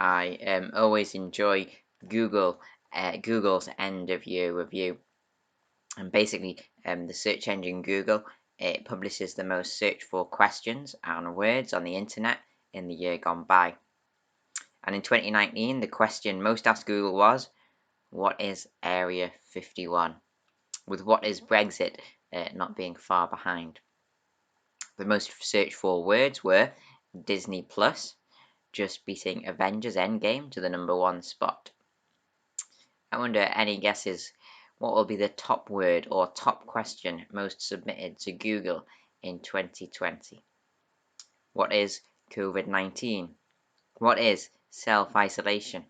I always enjoy Google Google's end of year review, and basically, the search engine Google, it publishes the most searched for questions and words on the internet in the year gone by. And in 2019, the question most asked Google was, "What is Area 51?" With "What is Brexit?" Not being far behind. The most searched for words were Disney Plus, just beating Avengers Endgame to the number one spot. I wonder, any guesses what will be the top word or top question most submitted to Google in 2020? What is COVID-19? What is self-isolation?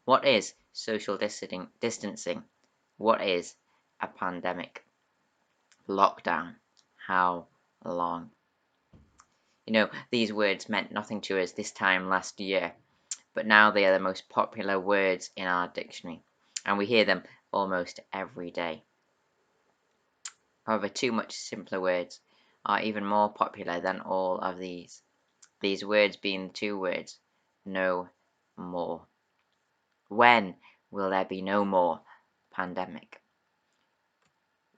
What is social distancing? What is a pandemic? Lockdown. How long? These words meant nothing to us this time last year, but now they are the most popular words in our dictionary, and we hear them almost every day. However, two much simpler words are even more popular than all of these words being the two words no more. When will there be no more pandemic?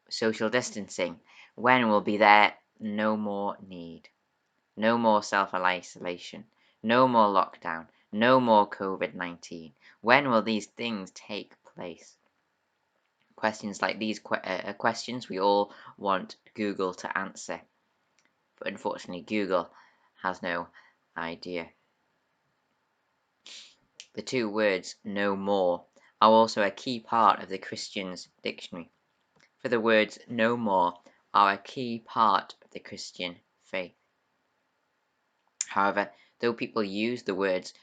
Social distancing. When will be there no more need? No more self-isolation. No more lockdown. No more COVID-19. When will these things take place? Questions like these questions we all want Google to answer, but unfortunately Google has no idea. The two words "no more" are also a key part of the Christian's dictionary, for the words "no more" are a key part of the Christian faith. However, though people use the words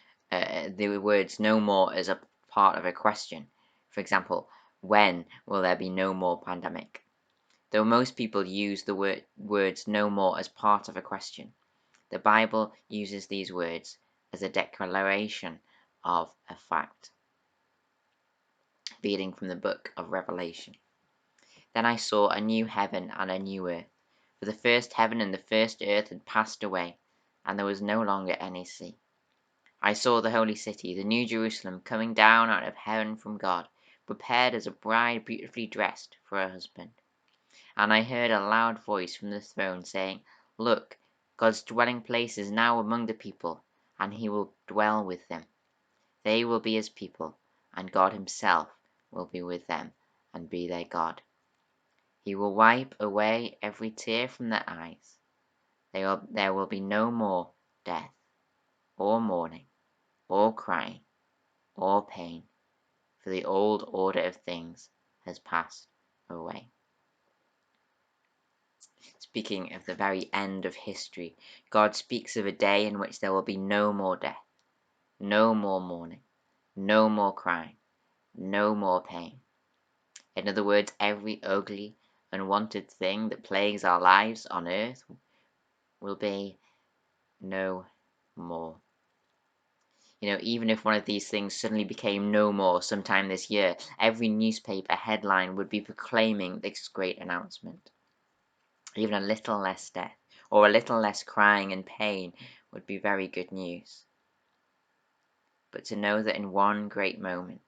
"no more" as a part of a question, for example, when will there be no more pandemic? Though most people use the words "no more" as part of a question, the Bible uses these words as a declaration of a fact. Reading from the book of Revelation. Then I saw a new heaven and a new earth, for the first heaven and the first earth had passed away, and there was no longer any sea. I saw the holy city, the new Jerusalem, coming down out of heaven from God, prepared as a bride beautifully dressed for her husband. And I heard a loud voice from the throne saying, "Look, God's dwelling place is now among the people, and he will dwell with them. They will be his people, and God himself will be with them and be their God. He will wipe away every tear from their eyes. There will be no more death, or mourning, or crying, or pain, for the old order of things has passed away." Speaking of the very end of history, God speaks of a day in which there will be no more death, no more mourning, no more crying, no more pain. In other words, every ugly, unwanted thing that plagues our lives on earth will be no more. Even if one of these things suddenly became no more sometime this year, every newspaper headline would be proclaiming this great announcement. Even a little less death, or a little less crying and pain would be very good news. But to know that in one great moment,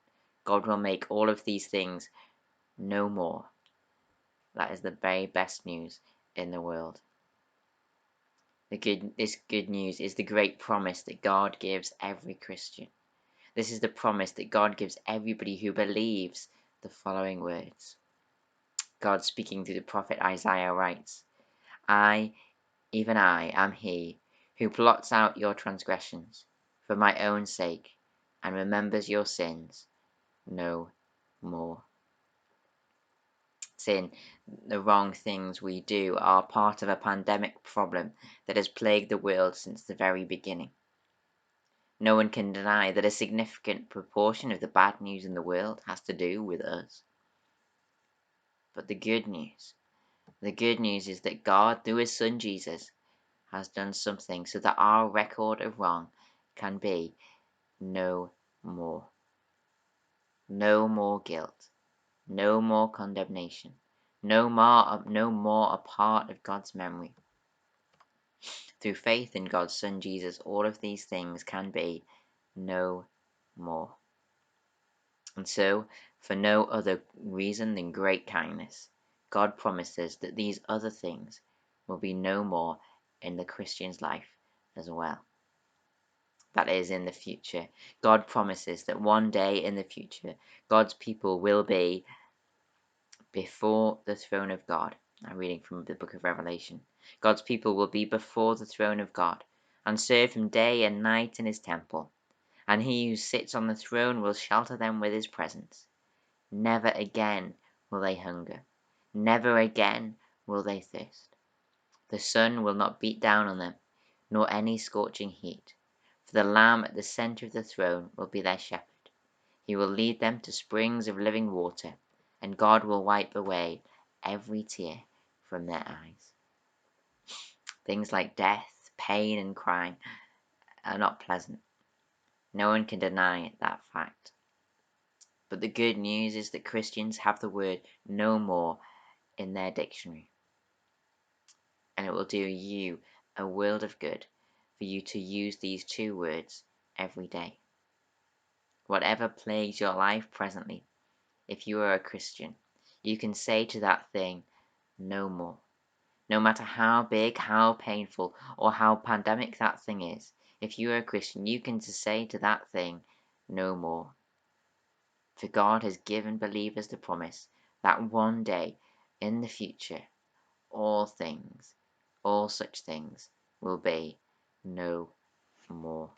God will make all of these things no more, that is the very best news in the world. This good news is the great promise that God gives every Christian. This is the promise that God gives everybody who believes the following words. God, speaking through the prophet Isaiah, writes, "I, even I, am he who blots out your transgressions for my own sake and remembers your sins no more." Sin, the wrong things we do, are part of a pandemic problem that has plagued the world since the very beginning. No one can deny that a significant proportion of the bad news in the world has to do with us. But the good news is that God, through his Son Jesus, has done something so that our record of wrong can be no more. No more guilt, no more condemnation, no more a part of God's memory. Through faith in God's Son Jesus, all of these things can be no more. And so, for no other reason than great kindness, God promises that these other things will be no more in the Christian's life as well. That is, in the future. God promises that one day in the future, God's people will be before the throne of God. I'm reading from the book of Revelation. God's people will be before the throne of God and serve him day and night in his temple. And he who sits on the throne will shelter them with his presence. Never again will they hunger. Never again will they thirst. The sun will not beat down on them, nor any scorching heat. For the Lamb at the center of the throne will be their shepherd. He will lead them to springs of living water, and God will wipe away every tear from their eyes. Things like death, pain, and crime are not pleasant. No one can deny that fact. But the good news is that Christians have the word "no more" in their dictionary, and it will do you a world of good for you to use these two words every day. Whatever plagues your life presently, if you are a Christian, you can say to that thing, "no more." No matter how big, how painful, or how pandemic that thing is, if you are a Christian, you can say to that thing, "no more." For God has given believers the promise that one day in the future, all things, all such things, will be no more.